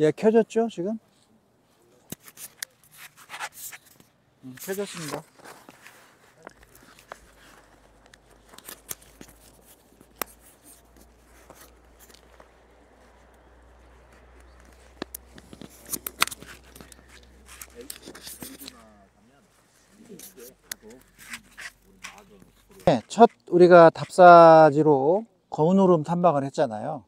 예, 켜졌죠, 지금? 켜졌습니다. 네, 첫 우리가 답사지로 검은 오름 탐방을 했잖아요.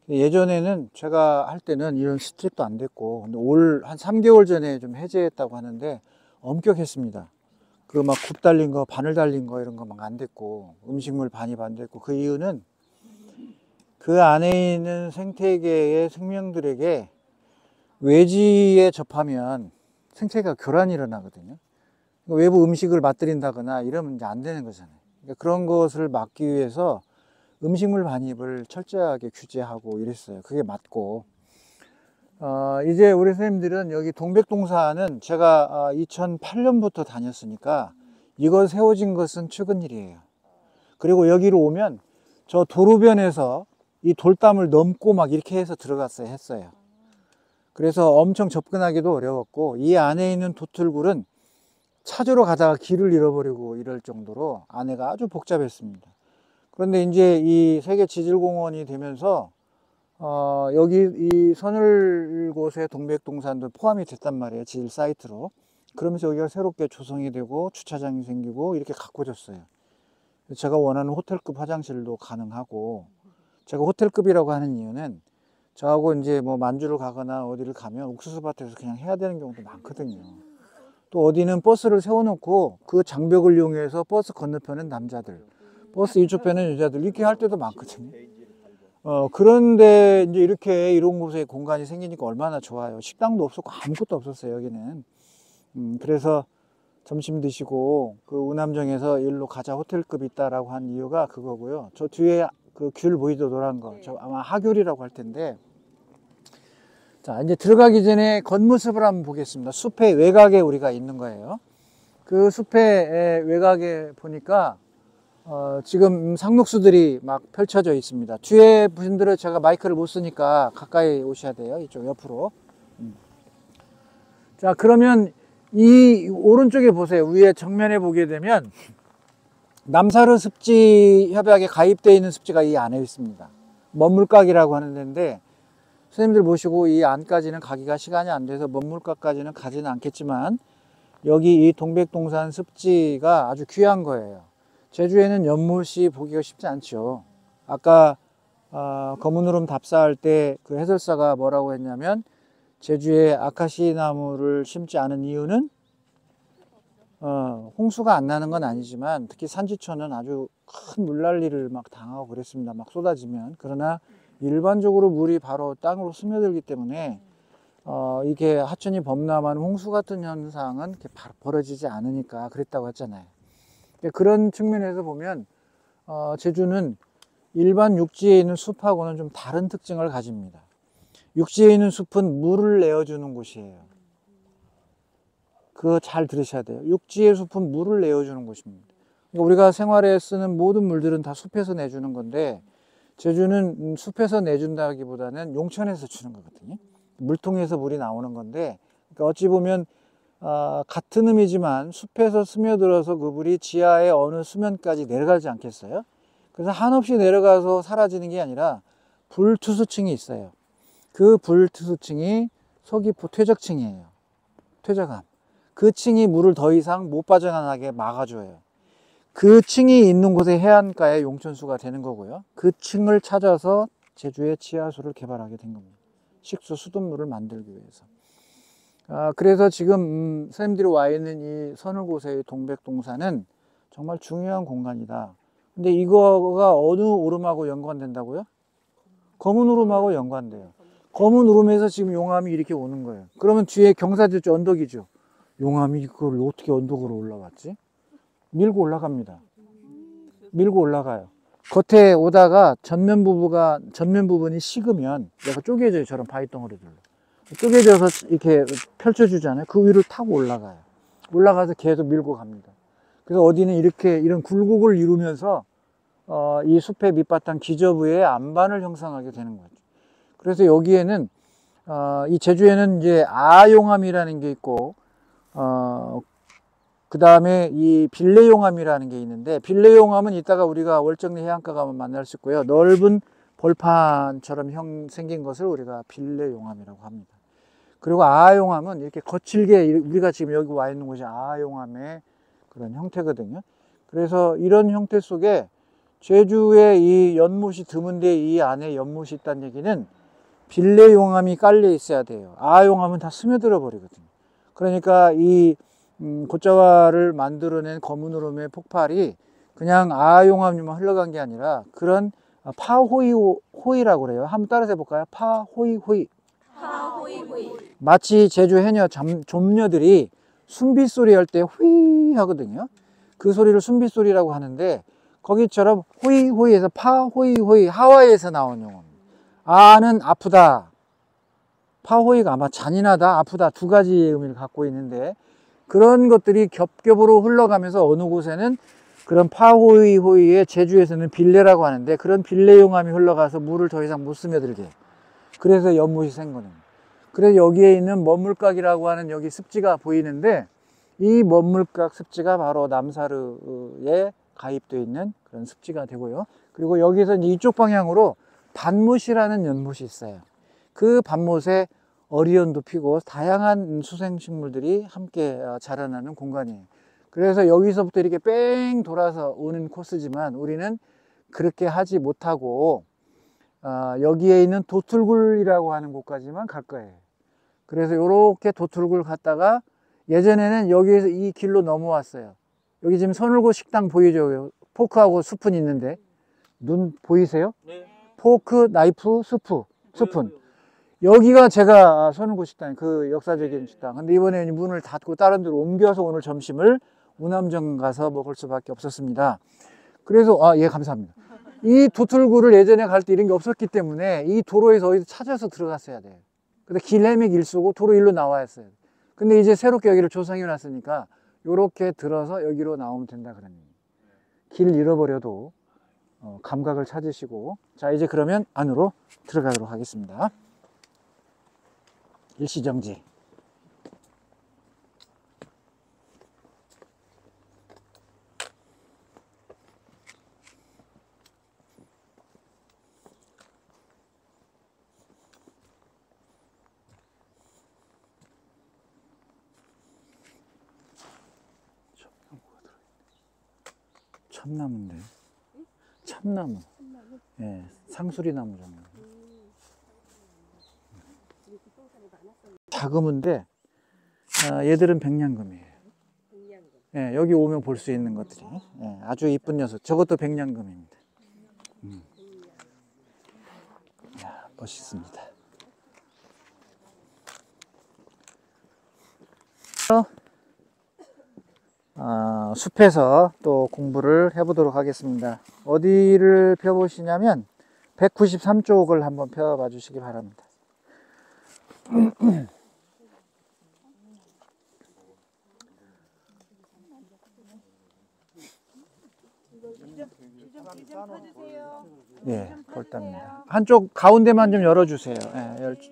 예전에는 제가 할 때는 이런 스트립도 안 됐고, 근데 올 한 3개월 전에 좀 해제했다고 하는데 엄격했습니다. 그 막 굽 달린 거, 바늘 달린 거 이런 거 막 안 됐고, 음식물 반입 안 됐고, 그 이유는 그 안에 있는 생태계의 생명들에게 외지에 접하면 생태계가 교란이 일어나거든요. 외부 음식을 맛들인다거나 이러면 이제 안 되는 거잖아요. 그러니까 그런 것을 막기 위해서 음식물 반입을 철저하게 규제하고 이랬어요. 그게 맞고, 이제 우리 선생님들은 여기 동백동산은 제가 2008년부터 다녔으니까 이거 세워진 것은 최근 일이에요. 그리고 여기로 오면 저 도로변에서 이 돌담을 넘고 막 이렇게 해서 들어갔어야 했어요. 그래서 엄청 접근하기도 어려웠고, 이 안에 있는 도틀굴은 찾으러 가다가 길을 잃어버리고 이럴 정도로 안에가 아주 복잡했습니다. 그런데 이제 이 세계지질공원이 되면서 여기 이 서늘곳의 동백동산도 포함이 됐단 말이에요. 지질 사이트로. 그러면서 여기가 새롭게 조성이 되고 주차장이 생기고 이렇게 가꿔졌어요. 제가 원하는 호텔급 화장실도 가능하고, 제가 호텔급이라고 하는 이유는 저하고 이제 뭐 만주를 가거나 어디를 가면 옥수수밭에서 그냥 해야 되는 경우도 많거든요. 또 어디는 버스를 세워놓고 그 장벽을 이용해서 버스 건너편은 남자들, 버스 이쪽편은 여자들 이렇게 할 때도 많거든요. 그런데 이제 이렇게 이런 곳에 공간이 생기니까 얼마나 좋아요. 식당도 없었고 아무것도 없었어요, 여기는. 그래서 점심 드시고 그 우남정에서 일로 가자 호텔급 있다라고 한 이유가 그거고요. 저 뒤에 그 귤 보이죠, 노란 거. 저 아마 하귤이라고 할 텐데. 자, 이제 들어가기 전에 겉모습을 한번 보겠습니다. 숲의 외곽에 우리가 있는 거예요. 그 숲의 외곽에 보니까 지금 상록수들이 막 펼쳐져 있습니다. 뒤에 분들은 제가 마이크를 못 쓰니까 가까이 오셔야 돼요. 이쪽 옆으로. 자, 그러면 이 오른쪽에 보세요. 위에 정면에 보게 되면 남사르 습지 협약에 가입되어 있는 습지가 이 안에 있습니다. 먼물각이라고 하는 데인데, 선생님들 보시고 이 안까지는 가기가 시간이 안 돼서 먼물각까지는 가지는 않겠지만, 여기 이 동백동산 습지가 아주 귀한 거예요. 제주에는 연못이 보기가 쉽지 않죠. 아까 검은우름 답사할 때 그 해설사가 뭐라고 했냐면, 제주에 아카시 나무를 심지 않은 이유는 홍수가 안 나는 건 아니지만 특히 산지초는 아주 큰 물난리를 막 당하고 그랬습니다. 막 쏟아지면. 그러나 일반적으로 물이 바로 땅으로 스며들기 때문에 이게 하천이 범람하는 홍수 같은 현상은 이렇게 바로 벌어지지 않으니까 그랬다고 했잖아요. 그런 측면에서 보면 제주는 일반 육지에 있는 숲하고는 좀 다른 특징을 가집니다. 육지에 있는 숲은 물을 내어주는 곳이에요. 그거 잘 들으셔야 돼요. 육지의 숲은 물을 내어주는 곳입니다. 그러니까 우리가 생활에 쓰는 모든 물들은 다 숲에서 내주는 건데, 제주는 숲에서 내준다기보다는 용천에서 주는 거거든요. 물통에서 물이 나오는 건데, 그러니까 어찌 보면 같은 의미지만 숲에서 스며들어서 그 물이 지하의 어느 수면까지 내려가지 않겠어요? 그래서 한없이 내려가서 사라지는 게 아니라 불투수층이 있어요. 그 불투수층이 서귀포 퇴적층이에요. 퇴적암. 그 층이 물을 더 이상 못 빠져나가게 막아줘요. 그 층이 있는 곳에 해안가에 용천수가 되는 거고요. 그 층을 찾아서 제주의 지하수를 개발하게 된 겁니다. 식수 수돗물을 만들기 위해서. 그래서 지금 선생님들이 와 있는 이 서늘곳의 동백동산은 정말 중요한 공간이다. 근데 이거가 어느 오름하고 연관된다고요? 검은 오름하고 연관돼요. 검은 오름에서 지금 용암이 이렇게 오는 거예요. 그러면 뒤에 경사지죠, 언덕이죠. 용암이 그걸 어떻게 언덕으로 올라왔지? 밀고 올라갑니다. 밀고 올라가요. 겉에 오다가 전면 부분이 식으면 얘가 쪼개져요. 저런 바위덩어리들로. 쪼개져서 이렇게 펼쳐주잖아요. 그 위를 타고 올라가요. 올라가서 계속 밀고 갑니다. 그래서 어디는 이렇게 이런 굴곡을 이루면서 이 숲의 밑바탕 기저부에 안반을 형성하게 되는 거죠. 그래서 여기에는 이 제주에는 이제 아용암이라는 게 있고, 그 다음에 이 빌레용암이라는 게 있는데, 빌레용암은 이따가 우리가 월정리 해안가 가면 만날 수 있고요. 넓은 벌판처럼 생긴 것을 우리가 빌레용암이라고 합니다. 그리고 아용암은 이렇게 거칠게, 우리가 지금 여기 와 있는 곳이 아용암의 그런 형태거든요. 그래서 이런 형태 속에 제주에 이 연못이 드문데 이 안에 연못이 있다는 얘기는 빌레용암이 깔려 있어야 돼요. 아용암은 다 스며들어 버리거든요. 그러니까 이 곶자왈을 만들어낸 검은오름의 폭발이 그냥 아용암만 흘러간 게 아니라 그런 파호이호이라고 그래요. 한번 따라서 해볼까요? 파호이호이. 파호이호이. 마치 제주 해녀 좀녀들이 숨빗소리 할 때 후이 하거든요. 그 소리를 숨빗소리라고 하는데 거기처럼 호이호이에서 파호이호이, 하와이에서 나온 용어입니다. 아는 아프다, 파호이가 아마 잔인하다, 아프다 두 가지의 의미를 갖고 있는데 그런 것들이 겹겹으로 흘러가면서 어느 곳에는 그런 파호이호이의 제주에서는 빌레라고 하는데 그런 빌레용암이 흘러가서 물을 더 이상 못 스며들게, 그래서 연못이 생거는. 그래서 여기에 있는 먼물각이라고 하는 여기 습지가 보이는데 이 먼물각 습지가 바로 남사르에 가입되어 있는 그런 습지가 되고요. 그리고 여기서 이쪽 방향으로 밭못이라는 연못이 있어요. 그 밭못에 어리언도 피고 다양한 수생식물들이 함께 자라나는 공간이에요. 그래서 여기서부터 이렇게 뺑 돌아서 오는 코스지만 우리는 그렇게 하지 못하고 여기에 있는 도툴굴이라고 하는 곳까지만 갈 거예요. 그래서 이렇게 도툴굴 갔다가 예전에는 여기에서 이 길로 넘어왔어요. 여기 지금 선울고 식당 보이죠? 포크하고 스푼 있는데 눈 보이세요? 네. 포크, 나이프, 스푼. 여기가 제가 선울고 식당, 그 역사적인 식당. 근데 이번에 문을 닫고 다른 데로 옮겨서 오늘 점심을 우남정 가서 먹을 수밖에 없었습니다. 그래서 예, 감사합니다. 이 도툴굴을 예전에 갈 때 이런 게 없었기 때문에 이 도로에서 어디서 찾아서 들어갔어야 돼요. 근데 길 헤매 길 쓰고 도로 일로 나와야 했어요. 근데 이제 새롭게 여기를 조성해 놨으니까 요렇게 들어서 여기로 나오면 된다 그러는 거예요. 길 잃어버려도 감각을 찾으시고. 자, 이제 그러면 안으로 들어가도록 하겠습니다. 일시정지. 참나무인데. 참나무. 예, 상수리나무 정도. 자금인데 얘들은 백냥금이에요. 예, 여기 오면 볼 수 있는 것들이 예, 아주 이쁜 녀석. 저것도 백냥금입니다. 야, 멋있습니다. 숲에서 또 공부를 해보도록 하겠습니다. 어디를 펴보시냐면 193쪽을 한번 펴봐 주시기 바랍니다. 예, 골답니다. 한쪽 가운데만 좀 열어주세요.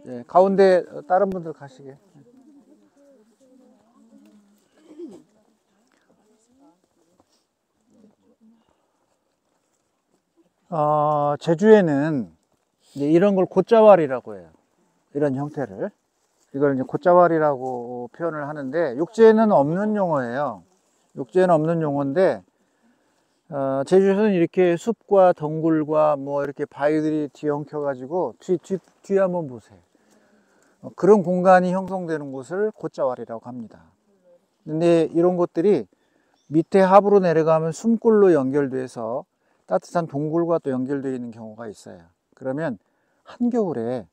예, 가운데 다른 분들 가시게. 제주에는 이제 이런 걸 곶자왈이라고 해요. 이런 형태를. 이걸 이제 곶자왈이라고 표현을 하는데, 육지에는 없는 용어예요. 육지에는 없는 용어인데, 제주에서는 이렇게 숲과 덩굴과 뭐 이렇게 바위들이 뒤엉켜가지고, 뒤 한번 보세요. 그런 공간이 형성되는 곳을 곶자왈이라고 합니다. 근데 이런 것들이 밑에 하부로 내려가면 숨굴로 연결돼서 따뜻한 동굴과 또 연결되어 있는 경우가 있어요. 그러면 한겨울에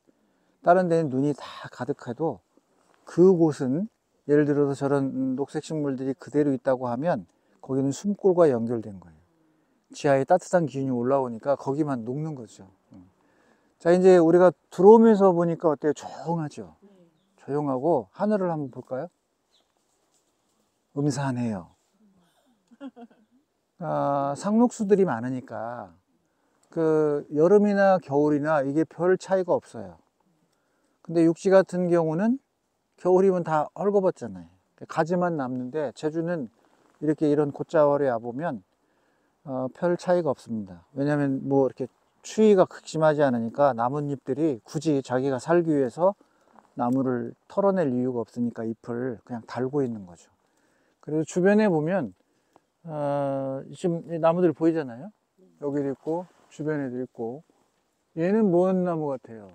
다른 데는 눈이 다 가득해도 그곳은 예를 들어서 저런 녹색 식물들이 그대로 있다고 하면 거기는 숨골과 연결된 거예요. 지하에 따뜻한 기운이 올라오니까 거기만 녹는 거죠. 자, 이제 우리가 들어오면서 보니까 어때요? 조용하죠? 조용하고 하늘을 한번 볼까요? 음산해요. 상록수들이 많으니까 그 여름이나 겨울이나 이게 별 차이가 없어요. 근데 육지 같은 경우는 겨울이면 다 헐거벗잖아요. 가지만 남는데 제주는 이렇게 이런 곶자월에 와보면 별 차이가 없습니다. 왜냐하면 뭐 이렇게 추위가 극심하지 않으니까 나뭇잎들이 굳이 자기가 살기 위해서 나무를 털어낼 이유가 없으니까 잎을 그냥 달고 있는 거죠. 그래서 주변에 보면 지금 나무들 보이잖아요. 여기도 있고 주변에도 있고. 얘는 뭔 나무 같아요?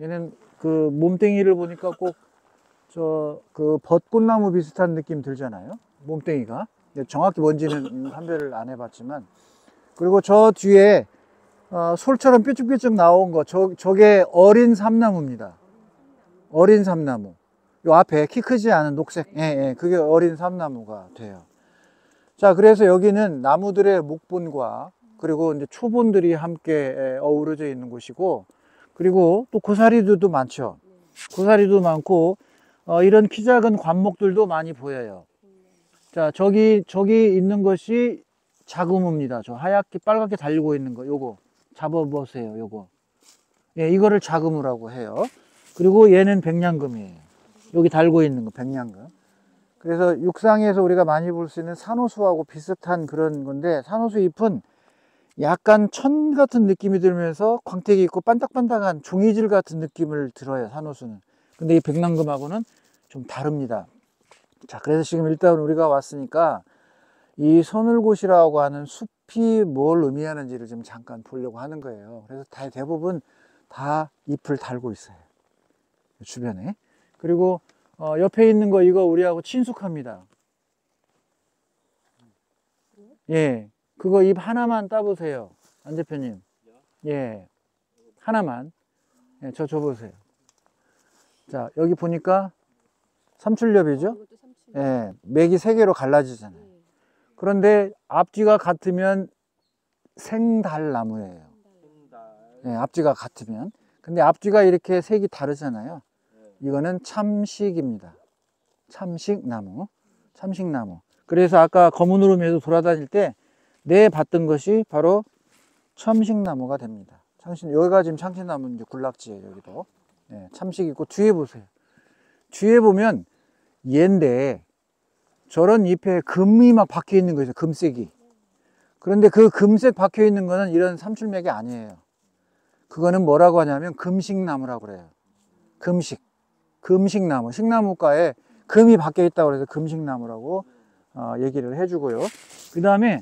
얘는 그 몸뚱이를 보니까 꼭 그 벚꽃나무 비슷한 느낌 들잖아요. 몸뚱이가. 정확히 뭔지는 판별을 안 해봤지만. 그리고 저 뒤에 솔처럼 뾰족뾰족 나온 거, 저게 어린 삼나무입니다. 어린 삼나무. 요 앞에 키 크지 않은 녹색, 예, 그게 어린 삼나무가 돼요. 자, 그래서 여기는 나무들의 목본과 그리고 이제 초본들이 함께 어우러져 있는 곳이고, 그리고 또 고사리들도 많죠. 고사리도 많고, 이런 키 작은 관목들도 많이 보여요. 자, 저기 있는 것이 자금우입니다. 저 하얗게 빨갛게 달리고 있는 거, 요거 잡아보세요. 요거, 예, 이거를 자금우라고 해요. 그리고 얘는 백냥금이에요. 여기 달고 있는 거 백냥금. 그래서 육상에서 우리가 많이 볼 수 있는 산호수하고 비슷한 그런 건데, 산호수 잎은 약간 천 같은 느낌이 들면서 광택이 있고 반딱반딱한 종이질 같은 느낌을 들어요, 산호수는. 근데 이 백랑금하고는 좀 다릅니다. 자, 그래서 지금 일단 우리가 왔으니까 이 서늘곶이라고 하는 숲이 뭘 의미하는지를 좀 잠깐 보려고 하는 거예요. 그래서 대부분 다 잎을 달고 있어요, 주변에. 그리고 옆에 있는 거, 이거 우리하고 친숙합니다. 예, 그거 잎 하나만 따보세요, 안 대표님. 예, 하나만. 예, 저 줘보세요. 자, 여기 보니까 삼출엽이죠? 예, 맥이 세 개로 갈라지잖아요. 그런데 앞뒤가 같으면 생달나무예요. 예, 앞뒤가 같으면. 근데 앞뒤가 이렇게 색이 다르잖아요. 이거는 참식입니다. 참식나무. 참식나무. 그래서 아까 검은우름에서 돌아다닐 때 봤던 것이 바로 참식나무가 됩니다. 여기가 지금 참식나무 이제 군락지예요, 여기도. 예, 참식 있고, 뒤에 보세요. 뒤에 보면 얘인데 저런 잎에 금이 막 박혀 있는 거죠, 금색이. 그런데 그 금색 박혀 있는 거는 이런 삼출맥이 아니에요. 그거는 뭐라고 하냐면 금식나무라고 그래요. 금식나무. 식나무가에 금이 박혀 있다고 해서 금식나무라고 얘기를 해주고요. 그 다음에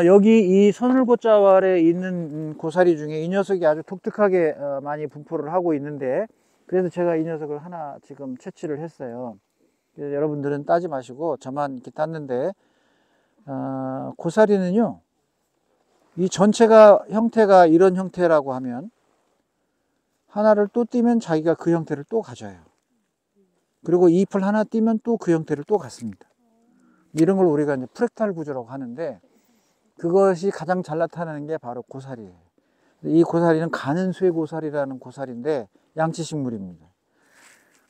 여기 이 서늘곶자왈에 있는 고사리 중에 이 녀석이 아주 독특하게 많이 분포를 하고 있는데, 그래서 제가 이 녀석을 하나 지금 채취를 했어요. 그래서 여러분들은 따지 마시고 저만 이렇게 땄는데, 고사리는요, 이 전체가 형태가 이런 형태라고 하면 하나를 또 띄면 자기가 그 형태를 또 가져요. 그리고 잎을 하나 띄면 또 그 형태를 또 갖습니다. 이런 걸 우리가 이제 프랙탈 구조라고 하는데, 그것이 가장 잘 나타나는 게 바로 고사리예요. 이 고사리는 가는 쇠고사리라는 고사리인데 양치식물입니다.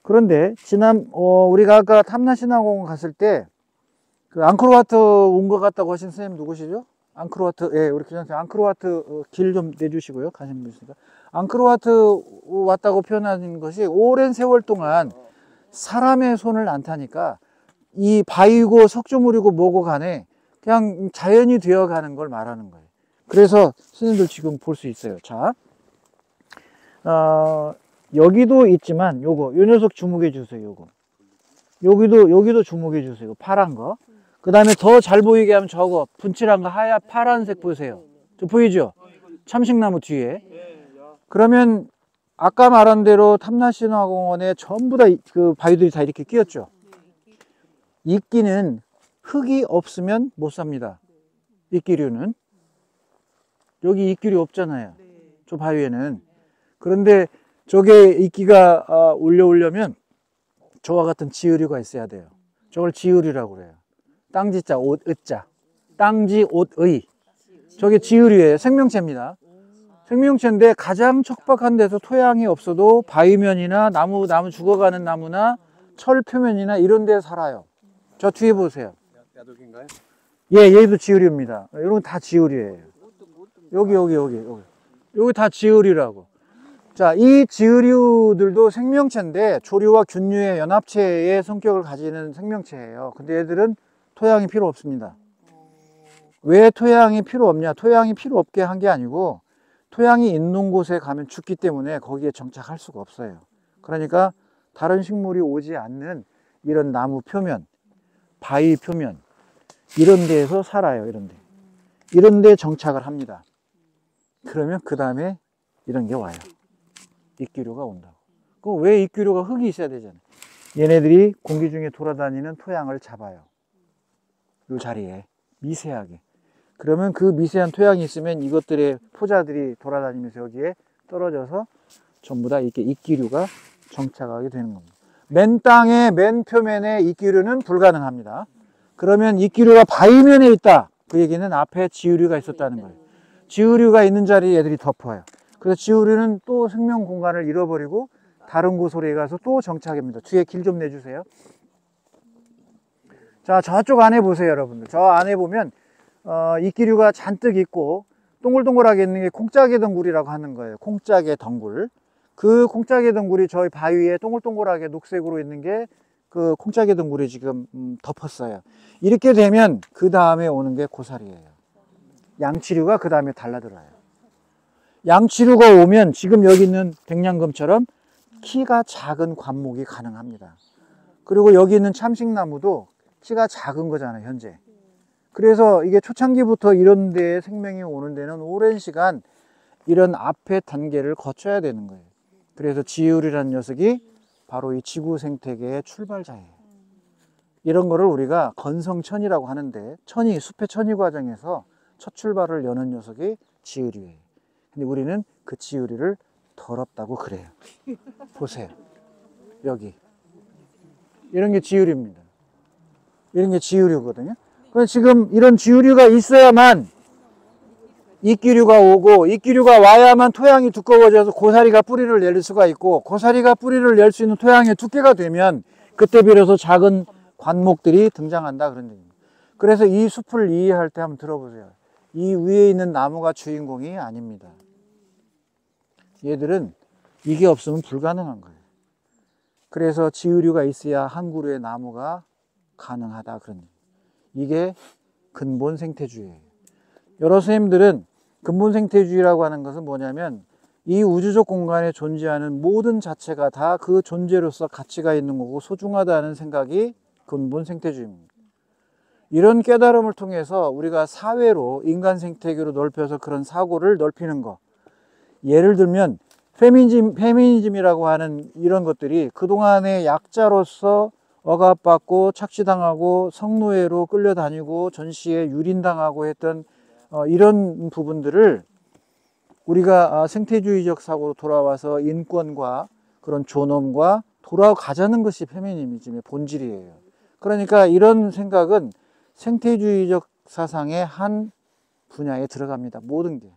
그런데 우리가 아까 탐나신화공원 갔을 때 그 앙코르와트 온 것 같다고 하신 선생님 누구시죠? 앙코르와트, 예, 우리 교장선생님 앙코르와트 길 좀 내주시고요, 가시는 분이니까. 앙코르와트 왔다고 표현하는 것이 오랜 세월 동안 사람의 손을 안 타니까 이 바위고 석조물이고 뭐고 간에 그냥 자연이 되어 가는 걸 말하는 거예요. 그래서 선생님들 지금 볼 수 있어요. 자, 여기도 있지만 요 녀석 주목해 주세요. 여기도 주목해 주세요. 파란 거. 그 다음에 더 잘 보이게 하면 저거 분칠한 거 파란색 보세요. 저 보이죠? 참식나무 뒤에. 그러면 아까 말한 대로 탐나신화공원에 전부 다 그 바위들이 다 이렇게 끼었죠. 이끼는 흙이 없으면 못 삽니다. 이끼류는. 여기 이끼류 없잖아요, 저 바위에는. 그런데 저게 이끼가 올려오려면 저와 같은 지으류가 있어야 돼요. 저걸 지으류라고 그래요. 땅지자 옷 으자, 땅지 옷의. 저게 지으류예요. 생명체입니다. 생명체인데 가장 척박한 데서 토양이 없어도 바위면이나 나무 죽어가는 나무나 철 표면이나 이런 데 살아요. 저 뒤에 보세요. 야독인가요? 예, 얘도 지으류입니다. 이런 건 다 지으류예요. 여기 다 지으류라고. 자, 이 지으류들도 생명체인데 조류와 균류의 연합체의 성격을 가지는 생명체예요. 근데 얘들은 토양이 필요 없습니다. 왜 토양이 필요 없냐? 토양이 필요 없게 한 게 아니고 토양이 있는 곳에 가면 죽기 때문에 거기에 정착할 수가 없어요. 그러니까 다른 식물이 오지 않는 이런 나무 표면, 바위 표면 이런 데에서 살아요. 이런 데 정착을 합니다. 그러면 그 다음에 이런 게 와요. 이끼류가 온다고. 그럼 왜 이끼류가 흙이 있어야 되잖아요. 얘네들이 공기 중에 돌아다니는 토양을 잡아요. 이 자리에 미세하게. 그러면 그 미세한 토양이 있으면 이것들의 포자들이 돌아다니면서 여기에 떨어져서 전부 다 이렇게 이끼류가 정착하게 되는 겁니다. 맨 땅의 맨 표면에 이끼류는 불가능합니다. 그러면 이끼류가 바위면에 있다. 그 얘기는 앞에 지으류가 있었다는 거예요. 지으류가 있는 자리에 애들이 덮어요. 그래서 지으류는 또 생명 공간을 잃어버리고 다른 곳으로 가서 또 정착합니다. 뒤에 길 좀 내주세요. 자, 저쪽 안에 보세요, 여러분들. 저 안에 보면 이끼류가 잔뜩 있고 동글동글하게 있는 게 콩짜개 덩굴이라고 하는 거예요. 콩짜개 덩굴. 그 콩짜개 덩굴이 저희 바위에 동글동글하게 녹색으로 있는 게 그 콩짜개 덩굴이 지금 덮었어요. 이렇게 되면 그 다음에 오는 게 고사리예요. 양치류가 그 다음에 달라들어요. 양치류가 오면 지금 여기 있는 백냥금처럼 키가 작은 관목이 가능합니다. 그리고 여기 있는 참식나무도 키가 작은 거잖아요, 현재. 그래서 이게 초창기부터 이런 데에 생명이 오는 데는 오랜 시간 이런 앞에 단계를 거쳐야 되는 거예요. 그래서 지으류라는 녀석이 바로 이 지구 생태계의 출발자예요. 이런 거를 우리가 건성천이라고 하는데, 숲의 천이 과정에서 첫 출발을 여는 녀석이 지으류예요. 근데 우리는 그 지으류를 더럽다고 그래요. 보세요. 여기. 이런 게 지으류입니다. 이런 게 지으류거든요. 그래서 지금 이런 지으류가 있어야만 이끼류가 오고, 이끼류가 와야만 토양이 두꺼워져서 고사리가 뿌리를 낼 수가 있고, 고사리가 뿌리를 낼 수 있는 토양의 두께가 되면 그때 비로소 작은 관목들이 등장한다 그런 얘기입니다. 그래서 이 숲을 이해할 때 한번 들어보세요. 이 위에 있는 나무가 주인공이 아닙니다. 얘들은 이게 없으면 불가능한 거예요. 그래서 지으류가 있어야 한 그루의 나무가 가능하다 그런 얘기예요. 이게 근본 생태주의예요. 여러 선생님들은 근본 생태주의라고 하는 것은 뭐냐면 이 우주적 공간에 존재하는 모든 자체가 다 그 존재로서 가치가 있는 거고 소중하다는 생각이 근본 생태주의입니다. 이런 깨달음을 통해서 우리가 사회로 인간 생태계로 넓혀서 그런 사고를 넓히는 거. 예를 들면 페미니즘이라고 하는 이런 것들이 그동안의 약자로서 억압받고 착취당하고 성노예로 끌려다니고 전시에 유린당하고 했던 이런 부분들을 우리가 생태주의적 사고로 돌아와서 인권과 그런 존엄과 돌아가자는 것이 페미니즘의 본질이에요. 그러니까 이런 생각은 생태주의적 사상의 한 분야에 들어갑니다. 모든 게.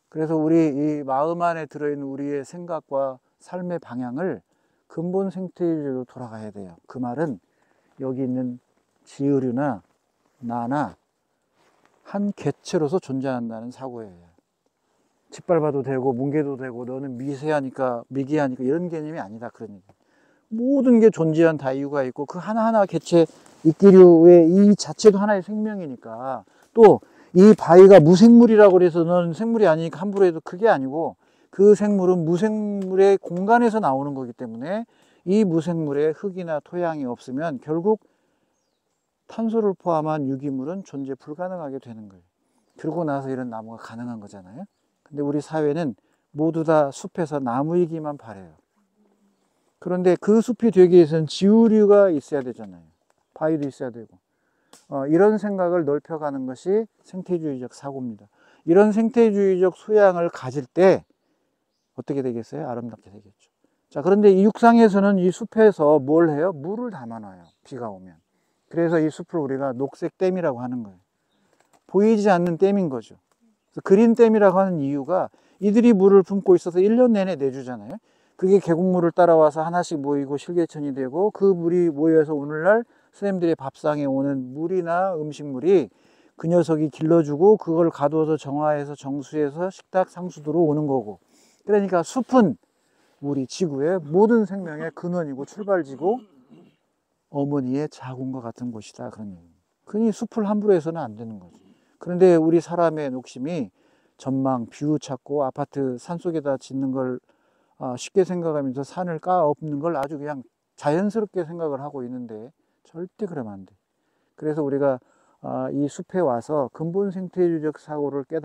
그래서 우리 이 마음 안에 들어있는 우리의 생각과 삶의 방향을 근본 생태주의로 돌아가야 돼요. 그 말은 여기 있는 지으류나 나나 한 개체로서 존재한다는 사고예요. 짓밟아도 되고 뭉개도 되고 너는 미세하니까 미개하니까 이런 개념이 아니다 그런 얘기. 모든 게 존재한 다 이유가 있고 그 하나하나 개체 이끼류의 이 자체도 하나의 생명이니까 또 이 바위가 무생물이라고 그래서 너는 생물이 아니니까 함부로 해도 그게 아니고 그 생물은 무생물의 공간에서 나오는 거기 때문에 이 무생물에 흙이나 토양이 없으면 결국 탄소를 포함한 유기물은 존재 불가능하게 되는 거예요. 그러고 나서 이런 나무가 가능한 거잖아요. 근데 우리 사회는 모두 다 숲에서 나무이기만 바래요. 그런데 그 숲이 되기 위해서는 지으류가 있어야 되잖아요. 바위도 있어야 되고. 이런 생각을 넓혀가는 것이 생태주의적 사고입니다. 이런 생태주의적 소양을 가질 때 어떻게 되겠어요? 아름답게 되겠죠. 자, 그런데 이 육상에서는 이 숲에서 뭘 해요? 물을 담아놔요. 비가 오면. 그래서 이 숲을 우리가 녹색댐이라고 하는 거예요. 보이지 않는 댐인 거죠. 그래서 그린댐이라고 하는 이유가 이들이 물을 품고 있어서 1년 내내 내주잖아요. 그게 계곡물을 따라와서 하나씩 모이고 실개천이 되고 그 물이 모여서 오늘날 선생님들의 밥상에 오는 물이나 음식물이 그 녀석이 길러주고 그걸 가두어서 정화해서 정수해서 식탁 상수도로 오는 거고 그러니까 숲은 우리 지구의 모든 생명의 근원이고 출발지고 어머니의 자궁과 같은 곳이다. 그런 얘기입니다. 그러니 숲을 함부로 해서는 안 되는 거죠. 그런데 우리 사람의 욕심이 전망, 뷰 찾고 아파트 산속에다 짓는 걸 쉽게 생각하면서 산을 깎는 걸 아주 그냥 자연스럽게 생각을 하고 있는데 절대 그러면 안 돼. 그래서 우리가 이 숲에 와서 근본 생태주의적 사고를 깨달아